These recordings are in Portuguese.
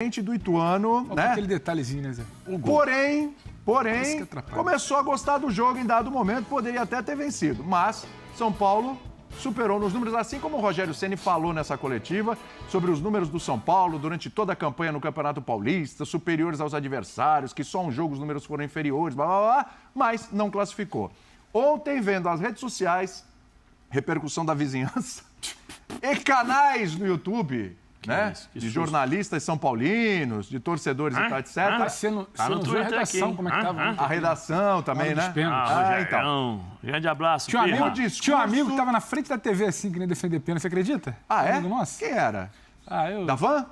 diferente do Ituano, né? Aquele detalhezinho, né, Zé? Porém, que começou a gostar do jogo em dado momento, poderia até ter vencido. Mas São Paulo superou nos números, assim como o Rogério Ceni falou nessa coletiva, sobre os números do São Paulo durante toda a campanha no Campeonato Paulista, superiores aos adversários, que só um jogo os números foram inferiores, blá, blá, blá, mas não classificou. Ontem, vendo as redes sociais, repercussão da vizinhança e canais no YouTube, né? De jornalistas são paulinos, de torcedores e tal, etc. Você não viu a redação, como é que tava? A redação também, né? Então. Grande abraço. Tinha um amigo que tava na frente da TV assim, que nem defender pênalti, você acredita? Ah, é? Nossa. Quem era? Eu... Da Van?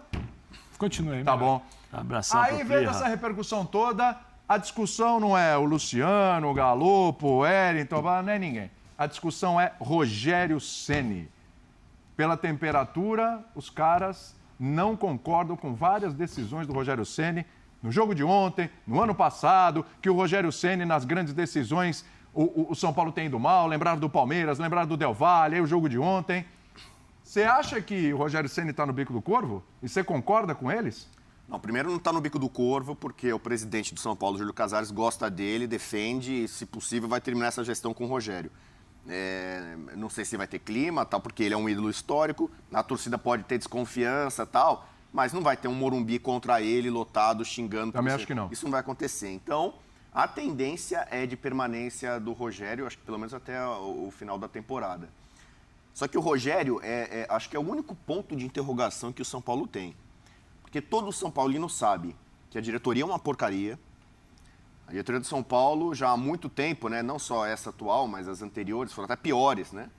Continue aí. Tá bom. Abração. Aí, vendo essa repercussão toda, a discussão não é o Luciano, o Galopo, o Wellington, não é ninguém. A discussão é Rogério Ceni. Pela temperatura, os caras não concordam com várias decisões do Rogério Ceni no jogo de ontem, no ano passado, que o Rogério Ceni, nas grandes decisões, o São Paulo tem ido mal, lembraram do Palmeiras, lembraram do Del Valle, aí o jogo de ontem. Você acha que o Rogério Ceni está no bico do corvo? E você concorda com eles? Não, primeiro não está no bico do corvo, porque o presidente do São Paulo, Júlio Casares, gosta dele, defende e, se possível, vai terminar essa gestão com o Rogério. Não sei se vai ter clima, tal, porque ele é um ídolo histórico, a torcida pode ter desconfiança, tal, mas não vai ter um Morumbi contra ele, lotado, xingando. Também acho que não. Isso não vai acontecer. Então, a tendência é de permanência do Rogério, acho que pelo menos até o final da temporada. Só que o Rogério, acho que é o único ponto de interrogação que o São Paulo tem. Porque todo São Paulino sabe que a diretoria é uma porcaria. A diretoria do São Paulo, já há muito tempo, né, não só essa atual, mas as anteriores, foram até piores, né?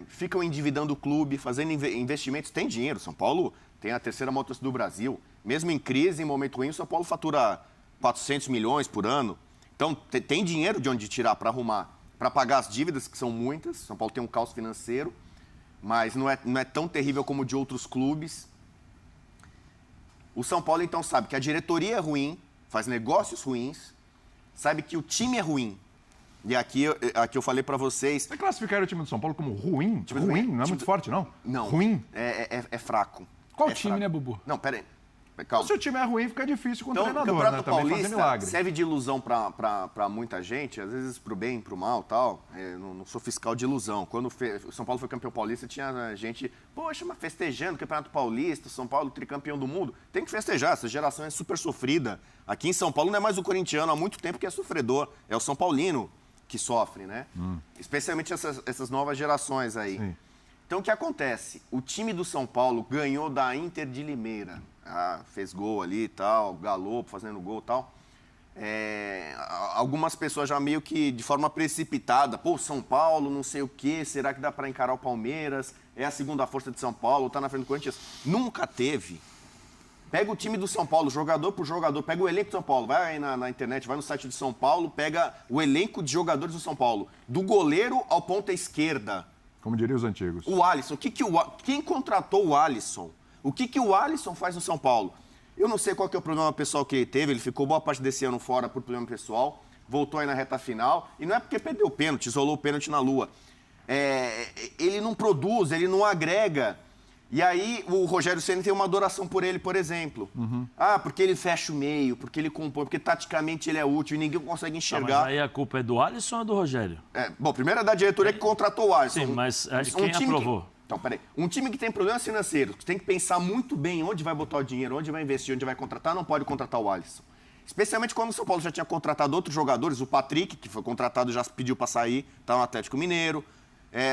Ficam endividando o clube, fazendo investimentos. Tem dinheiro. São Paulo tem a terceira maior torcida do Brasil. Mesmo em crise, em momento ruim, o São Paulo fatura 400 milhões por ano. Então, tem dinheiro de onde tirar para arrumar, para pagar as dívidas, que são muitas. São Paulo tem um caos financeiro, mas não é tão terrível como o de outros clubes. O São Paulo, então, sabe que a diretoria é ruim, faz negócios ruins, sabe que o time é ruim. E aqui eu falei pra vocês... Você classificaram o time do São Paulo como ruim? Ruim? Não é muito forte, não? Não. Ruim? É fraco. Qual time, né, Bubu? Não, peraí. Calma. Se o time é ruim, fica difícil com o treinador, o Campeonato né? Também fazer Paulista milagre. serve de ilusão pra muita gente, às vezes pro bem, pro mal, tal. Não sou fiscal de ilusão. Quando o São Paulo foi campeão paulista, tinha gente, poxa, mas festejando o Campeonato Paulista, São Paulo tricampeão do mundo. Tem que festejar, essa geração é super sofrida. Aqui em São Paulo não é mais o corintiano, há muito tempo que é sofredor. É o São Paulino que sofre, né? Especialmente essas novas gerações aí. Sim. Então, o que acontece? O time do São Paulo ganhou da Inter de Limeira. Fez gol ali e tal, Galopo fazendo gol e tal. Algumas pessoas já meio que de forma precipitada, São Paulo, não sei o quê, será que dá para encarar o Palmeiras? É a segunda força de São Paulo, tá na frente do Corinthians. Nunca teve. Pega o time do São Paulo, jogador por jogador, pega o elenco do São Paulo, vai aí na internet, vai no site do São Paulo, pega o elenco de jogadores do São Paulo, do goleiro ao ponta esquerda. Como diriam os antigos. O Alisson, quem contratou o Alisson? O que o Alisson faz no São Paulo? Eu não sei qual que é o problema pessoal que ele teve, ele ficou boa parte desse ano fora por problema pessoal, voltou aí na reta final, e não é porque perdeu o pênalti, isolou o pênalti na lua. Ele não produz, ele não agrega. E aí o Rogério Ceni tem uma adoração por ele, por exemplo. Porque ele fecha o meio, porque ele compõe, porque taticamente ele é útil e ninguém consegue enxergar. Mas aí a culpa é do Alisson ou do Rogério? Bom, primeiro é da diretoria que contratou o Alisson. Sim, mas quem aprovou? Então, peraí. Um time que tem problemas financeiros, que tem que pensar muito bem onde vai botar o dinheiro, onde vai investir, onde vai contratar, não pode contratar o Alisson. Especialmente quando o São Paulo já tinha contratado outros jogadores, o Patrick, que foi contratado, já pediu para sair, está no Atlético Mineiro.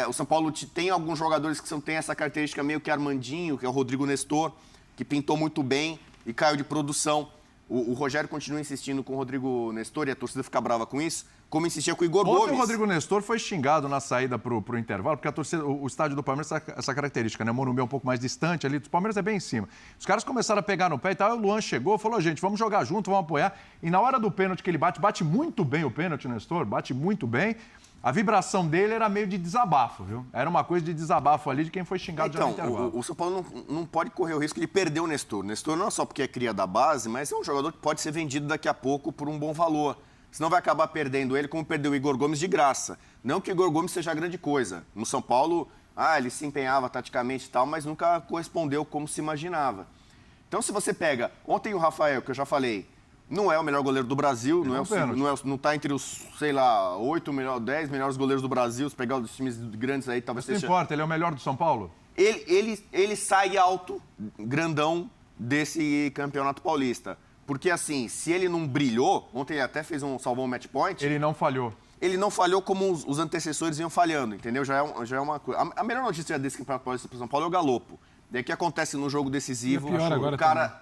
O São Paulo tem alguns jogadores que têm essa característica meio que Armandinho, que é o Rodrigo Nestor, que pintou muito bem e caiu de produção. O Rogério continua insistindo com o Rodrigo Nestor e a torcida fica brava com isso, como insistia com o Igor Gomes. Ontem o Rodrigo Nestor foi xingado na saída pro intervalo, porque a torcida, o estádio do Palmeiras tem essa característica, né? O Morumbi é um pouco mais distante ali, o Palmeiras é bem em cima. Os caras começaram a pegar no pé e tal, o Luan chegou, falou, gente, vamos jogar junto, vamos apoiar. E na hora do pênalti que ele bate muito bem o pênalti, o Nestor, bate muito bem. A vibração dele era meio de desabafo, viu? Era uma coisa de desabafo ali de quem foi xingado já no intervalo. O São Paulo não pode correr o risco de perder o Nestor. O Nestor não é só porque é cria da base, mas é um jogador que pode ser vendido daqui a pouco por um bom valor. Senão vai acabar perdendo ele como perdeu o Igor Gomes de graça. Não que o Igor Gomes seja grande coisa. No São Paulo, ele se empenhava taticamente e tal, mas nunca correspondeu como se imaginava. Então, se você pega... Ontem o Rafael, que eu já falei, não é o melhor goleiro do Brasil, não está entre os, sei lá, 10 melhores goleiros do Brasil. Se pegar os times grandes aí, talvez seja... Não importa, ele é o melhor do São Paulo? Ele sai alto, grandão, desse Campeonato Paulista. Porque, assim, se ele não brilhou... Ontem ele até salvou um match point. Ele não falhou. Ele não falhou como os antecessores iam falhando, entendeu? Já é uma coisa. A melhor notícia desse Campeonato Paulista para o São Paulo é o Galopo. Daí o que acontece no jogo decisivo,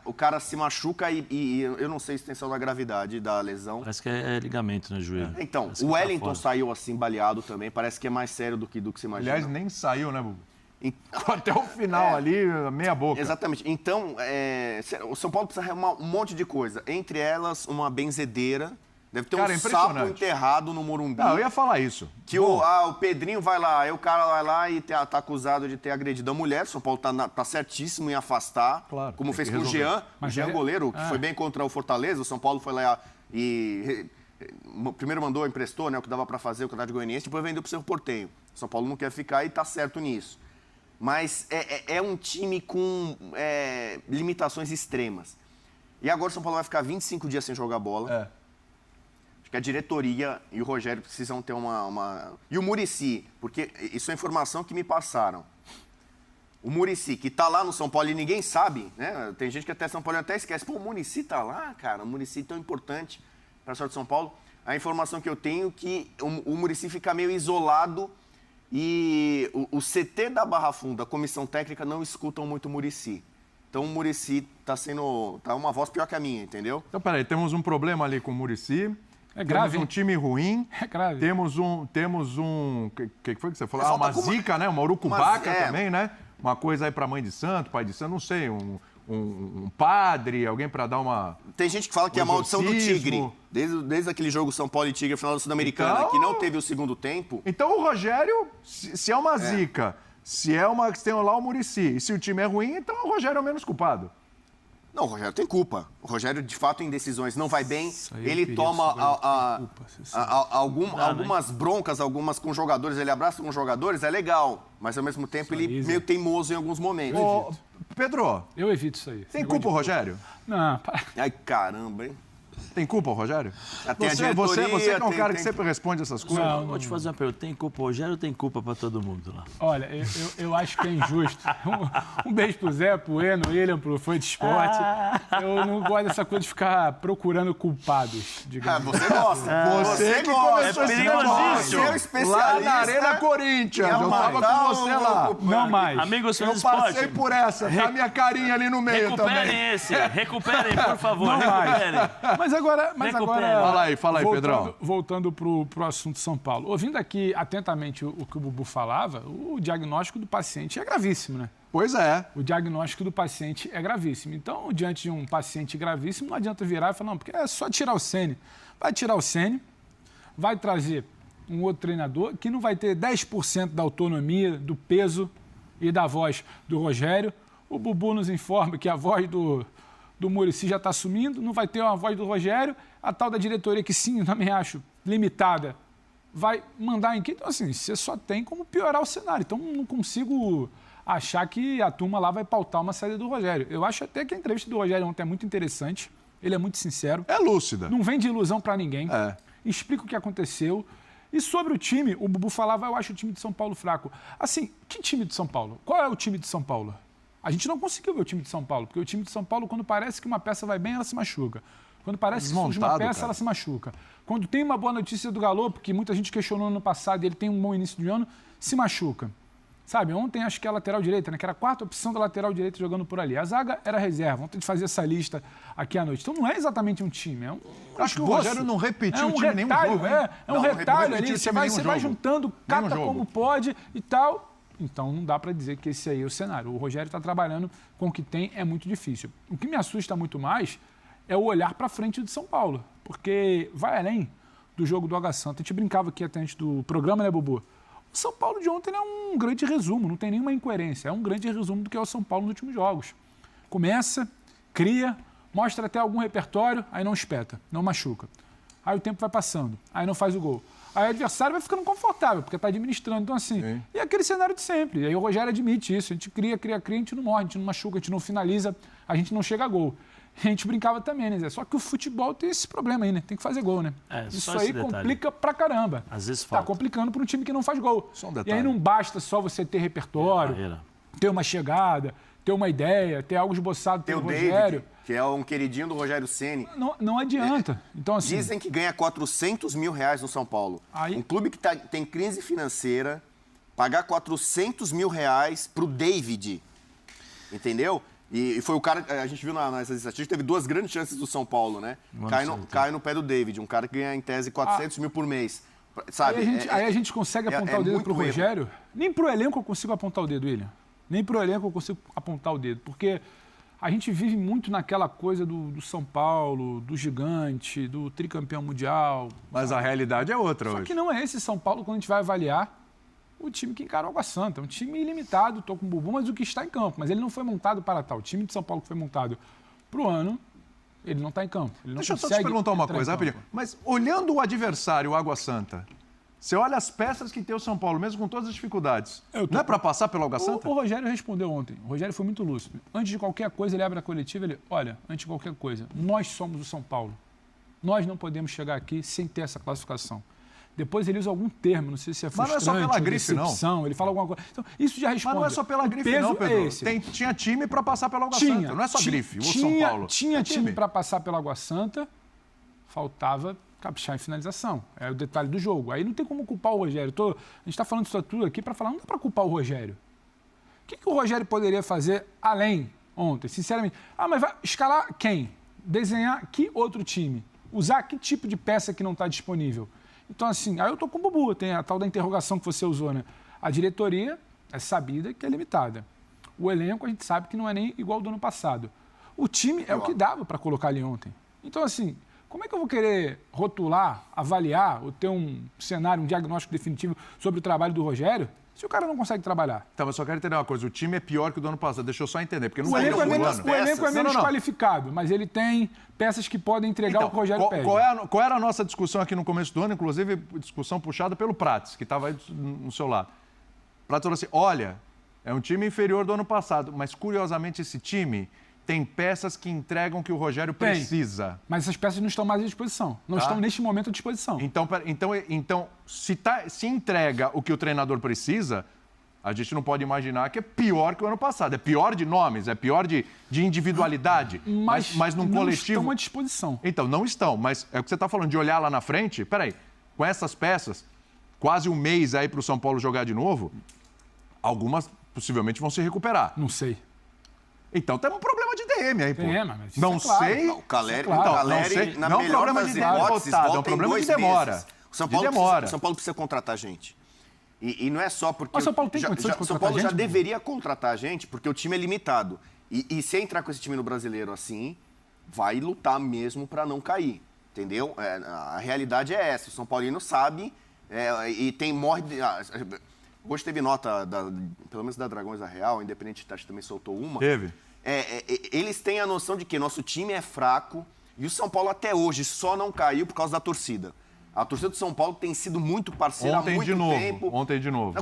o cara se machuca e eu não sei a extensão da gravidade da lesão. Parece que é ligamento no joelho. Então, o Wellington saiu assim, baleado também. Parece que é mais sério do que se imagina. Aliás, nem saiu, né, Bubu? Até o final ali, meia boca. Exatamente. Então, o São Paulo precisa arrumar um monte de coisa. Entre elas, uma benzedeira. Deve ter um sapo enterrado no Morumbi. Não, eu ia falar isso. Que o Pedrinho vai lá, aí o cara vai lá e tá acusado de ter agredido a mulher. São Paulo tá certíssimo em afastar. Claro, como fez com o Jean. O Jean goleiro, que foi bem contra o Fortaleza. O São Paulo foi lá e... Primeiro emprestou, né, o que dava para fazer, o Campeonato Goianiense. Depois vendeu pro Cerro Porteño. O São Paulo não quer ficar e tá certo nisso. Mas é um time com limitações extremas. E agora o São Paulo vai ficar 25 dias sem jogar bola. Acho que a diretoria e o Rogério precisam ter uma... E o Muricy, porque isso é informação que me passaram. O Muricy, que tá lá no São Paulo e ninguém sabe, né? Tem gente que até São Paulo até esquece. Pô, o Muricy tá lá, cara. O Muricy tão importante para a sorte de São Paulo. A informação que eu tenho é que o Muricy fica meio isolado e o CT da Barra Funda, a comissão técnica, não escutam muito o Muricy. Então o Muricy tá uma voz pior que a minha, entendeu? Então, peraí, temos um problema ali com o Muricy. É grave. Temos um time ruim. É grave. Temos um... O que foi que você falou? Uma zica, né? Uma urucubaca também, né? Uma coisa aí pra mãe de santo, pai de santo, não sei, um padre, alguém pra dar uma... Tem gente que fala que é a maldição do Tigre. Desde aquele jogo São Paulo e Tigre, final da Sul-Americana, então, que não teve o segundo tempo. Então o Rogério, se é uma zica, se tem lá o Muricy, e se o time é ruim, então o Rogério é o menos culpado. Não, o Rogério tem culpa. O Rogério, de fato, em decisões não vai bem. Ele toma algumas broncas, algumas com jogadores, ele abraça com jogadores, é legal. Mas, ao mesmo tempo, ele meio teimoso em alguns momentos. Pedro, eu evito isso aí. Tem culpa o Rogério? Não. Ai, caramba, hein? Tem culpa o Rogério? Você que é um cara que sempre responde essas coisas. Não, vou te fazer uma pergunta. Tem culpa o Rogério ou tem culpa para todo mundo lá? Olha, eu acho que é injusto. Um beijo pro Zé, pro Eno, William, pro Fã de Esporte. Eu não gosto dessa coisa de ficar procurando culpados, digamos. Você gosta. Você que começou esse negócio. Você é o especialista. Lá na Arena Corinthians. Eu tava com você lá. Não mais. Amigos Fã de Eu passei por essa. Tá a minha carinha ali no meio também. Recuperem, por favor. Não Recuperem. Mas agora... Fala aí, Pedrão. Voltando pro assunto São Paulo. Ouvindo aqui atentamente o que o Bubu falava, o diagnóstico do paciente é gravíssimo, né? Pois é. O diagnóstico do paciente é gravíssimo. Então, diante de um paciente gravíssimo, não adianta virar e falar, não, porque é só tirar o Ceni. Vai tirar o Ceni, vai trazer um outro treinador que não vai ter 10% da autonomia, do peso e da voz do Rogério. O Bubu nos informa que a voz do Muricy já está sumindo, não vai ter uma voz do Rogério, a tal da diretoria, que sim, eu também acho limitada, vai mandar em quem? Então, assim, você só tem como piorar o cenário. Então, não consigo achar que a turma lá vai pautar uma saída do Rogério. Eu acho até que a entrevista do Rogério ontem é muito interessante, ele é muito sincero. É lúcida. Não vende ilusão para ninguém. Explica o que aconteceu. E sobre o time, o Bubu falava, eu acho o time de São Paulo fraco. Assim, que time de São Paulo? Qual é o time de São Paulo? A gente não conseguiu ver o time de São Paulo, porque o time de São Paulo, quando parece que uma peça vai bem, ela se machuca. Quando parece que surge uma peça, ela se machuca. Quando tem uma boa notícia do Galopo, que muita gente questionou no ano passado e ele tem um bom início de ano, se machuca. Sabe, ontem acho que a lateral direita, né, que era a quarta opção da lateral direita jogando por ali. A zaga era reserva. Ontem a gente fazia essa lista aqui à noite. Então não é exatamente um time, é um acho que o Rogério não repetiu o time em nenhum jogo. É um retalho ali, você vai juntando, cata como pode e tal. Então, não dá para dizer que esse aí é o cenário. O Rogério está trabalhando com o que tem, é muito difícil. O que me assusta muito mais é o olhar para frente de São Paulo, porque vai além do jogo do Água Santa. A gente brincava aqui até antes do programa, né, Bubu? O São Paulo de ontem é um grande resumo, não tem nenhuma incoerência. É um grande resumo do que é o São Paulo nos últimos jogos. Começa, cria, mostra até algum repertório, aí não espeta, não machuca. Aí o tempo vai passando, aí não faz o gol. Aí o adversário vai ficando confortável, porque está administrando. Então, assim, e aquele cenário de sempre. E aí o Rogério admite isso. A gente cria, a gente não morre, a gente não machuca, a gente não finaliza, a gente não chega a gol. A gente brincava também, né, Zé? Só que o futebol tem esse problema aí, né? Tem que fazer gol, né? Isso aí complica pra caramba. Às vezes tá falta. complicando para um time que não faz gol. Só um detalhe. E aí não basta só você ter repertório, ter uma chegada, ter uma ideia, ter algo esboçado pelo Rogério. David, que é um queridinho do Rogério Ceni. Não adianta. Então, assim, Dizem que ganha R$400 mil no São Paulo. Aí... Um clube que tem crise financeira, pagar R$400 mil pro David. Entendeu? E foi o cara, a gente viu nessas estatísticas, teve 2 grandes chances do São Paulo, né? Cai no pé do David, um cara que ganha em tese 400 mil por mês. Sabe? Aí a gente consegue apontar o dedo pro Rogério. Erro. Nem pro elenco eu consigo apontar o dedo, William. Nem pro elenco eu consigo apontar o dedo. Porque a gente vive muito naquela coisa do São Paulo, do gigante, do tricampeão mundial. Mas a realidade é outra hoje. Só que não é esse São Paulo quando a gente vai avaliar o time que encara o Água Santa. É um time ilimitado, tô com o Bubu, mas o que está em campo. Mas ele não foi montado para tal. O time de São Paulo que foi montado pro ano, ele não está em campo. Ele não Deixa eu só te perguntar uma coisa, rapidinho. Mas olhando o adversário, o Água Santa, você olha as peças que tem o São Paulo, mesmo com todas as dificuldades. Não é para passar pelo Água Santa? O Rogério respondeu ontem. O Rogério foi muito lúcido. Antes de qualquer coisa, ele abre a coletiva, olha, antes de qualquer coisa, nós somos o São Paulo. Nós não podemos chegar aqui sem ter essa classificação. Depois ele usa algum termo, não sei se é frustrante, mas não é só pela grife, não. Ele fala alguma coisa. Então, isso já responde. Mas não é só pela grife, não, Pedro. Tinha time para passar pela Água Santa. Não é só grife, o São Paulo. Tinha time para passar pela Água Santa, faltava caprichar em finalização. É o detalhe do jogo. Aí não tem como culpar o Rogério. A gente está falando isso tudo aqui para falar, não dá para culpar o Rogério. O que o Rogério poderia fazer além ontem, sinceramente? Mas vai escalar quem? Desenhar que outro time? Usar que tipo de peça que não está disponível? Então, assim, aí eu tô com o Bubu, tem a tal da interrogação que você usou, né? A diretoria é sabida que é limitada. O elenco a gente sabe que não é nem igual ao do ano passado. O time é o que dava para colocar ali ontem. Então, assim, como é que eu vou querer rotular, avaliar ou ter um cenário, um diagnóstico definitivo sobre o trabalho do Rogério se o cara não consegue trabalhar? Tá, mas só quero entender uma coisa. O time é pior que o do ano passado. Deixa eu só entender. Porque não o elenco é menos qualificado, mas ele tem peças que podem entregar o que o Rogério pede. Qual era a nossa discussão aqui no começo do ano? Inclusive, discussão puxada pelo Prates, que estava aí no seu lado. O Prates falou assim, olha, é um time inferior do ano passado, mas curiosamente esse time tem peças que entregam o que o Rogério precisa. Mas essas peças não estão mais à disposição. Não estão neste momento à disposição. Então se entrega o que o treinador precisa, a gente não pode imaginar que é pior que o ano passado. É pior de nomes, é pior de individualidade. Mas num coletivo... não estão à disposição. Então, não estão. Mas é o que você está falando, de olhar lá na frente. Peraí, com essas peças, quase um mês aí para o São Paulo jogar de novo, algumas possivelmente vão se recuperar. Não sei. Então tem um problema de DM aí, pô. Mas não sei. Não, o Caleri, não sei. Na não é um problema de hipóteses, é um problema de demora. O São Paulo precisa contratar gente. E não é só porque... Mas o São Paulo tem condição de contratar São Paulo gente? já deveria contratar gente, porque o time é limitado. E se entrar com esse time no Brasileiro assim, vai lutar mesmo para não cair. Entendeu? A realidade é essa. O São Paulino sabe e tem... Hoje teve nota, pelo menos da Dragões da Real, Independente Tati também soltou uma. Teve. Eles têm a noção de que nosso time é fraco e o São Paulo até hoje só não caiu por causa da torcida. A torcida do São Paulo tem sido muito parceira há muito tempo. Ontem de novo.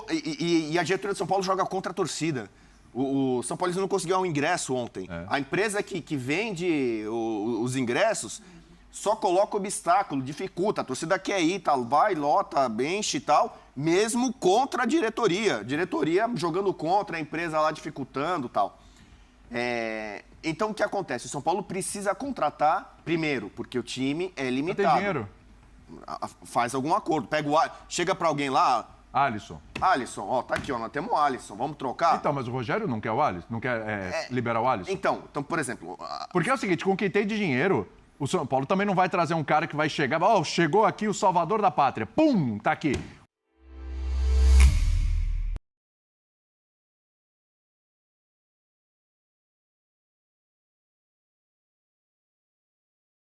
E a diretoria do São Paulo joga contra a torcida. O São Paulo não conseguiu um ingresso ontem. A empresa que vende os ingressos só coloca obstáculo, dificulta. A torcida quer ir, tal, vai, lota, enche e tal, mesmo contra a diretoria. Diretoria jogando contra, a empresa lá dificultando e tal. Então, o que acontece? O São Paulo precisa contratar, primeiro, porque o time é limitado. Não tem dinheiro. Faz algum acordo. Chega pra alguém lá... Alisson, tá aqui, nós temos o Alisson, vamos trocar? Então, mas o Rogério não quer o Alisson? Não quer liberar o Alisson? Então, por exemplo... Porque é o seguinte, com quem tem de dinheiro, o São Paulo também não vai trazer um cara que vai chegar... chegou aqui o salvador da pátria. Pum, tá aqui.